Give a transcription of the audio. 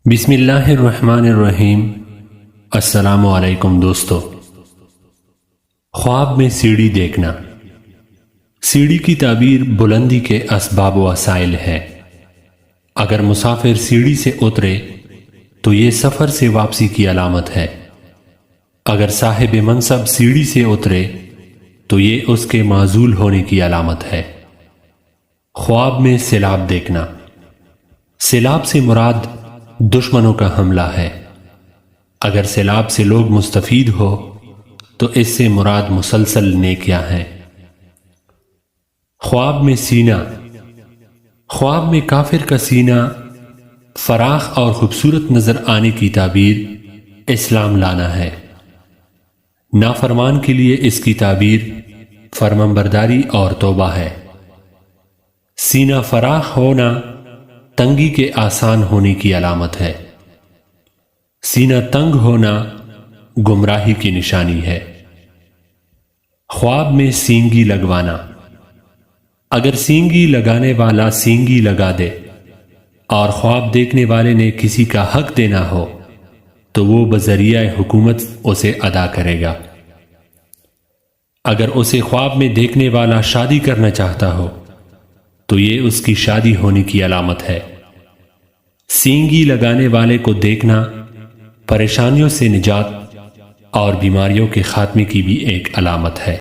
بسم اللہ الرحمن الرحیم۔ السلام علیکم دوستو۔ خواب میں سیڑھی دیکھنا۔ سیڑھی کی تعبیر بلندی کے اسباب و وسائل ہے۔ اگر مسافر سیڑھی سے اترے تو یہ سفر سے واپسی کی علامت ہے۔ اگر صاحب منصب سیڑھی سے اترے تو یہ اس کے معزول ہونے کی علامت ہے۔ خواب میں سیلاب دیکھنا۔ سیلاب سے مراد دشمنوں کا حملہ ہے۔ اگر سیلاب سے لوگ مستفید ہو تو اس سے مراد مسلسل نیکیاں ہیں۔ خواب میں سینہ۔ خواب میں کافر کا سینہ فراخ اور خوبصورت نظر آنے کی تعبیر اسلام لانا ہے۔ نافرمان کے لیے اس کی تعبیر فرمانبرداری اور توبہ ہے۔ سینہ فراخ ہونا تنگی کے آسان ہونے کی علامت ہے۔ سینہ تنگ ہونا گمراہی کی نشانی ہے۔ خواب میں سینگی لگوانا۔ اگر سینگی لگانے والا سینگی لگا دے اور خواب دیکھنے والے نے کسی کا حق دینا ہو تو وہ بذریعہ حکومت اسے ادا کرے گا۔ اگر اسے خواب میں دیکھنے والا شادی کرنا چاہتا ہو تو یہ اس کی شادی ہونے کی علامت ہے۔ سینگی لگانے والے کو دیکھنا پریشانیوں سے نجات اور بیماریوں کے خاتمے کی بھی ایک علامت ہے۔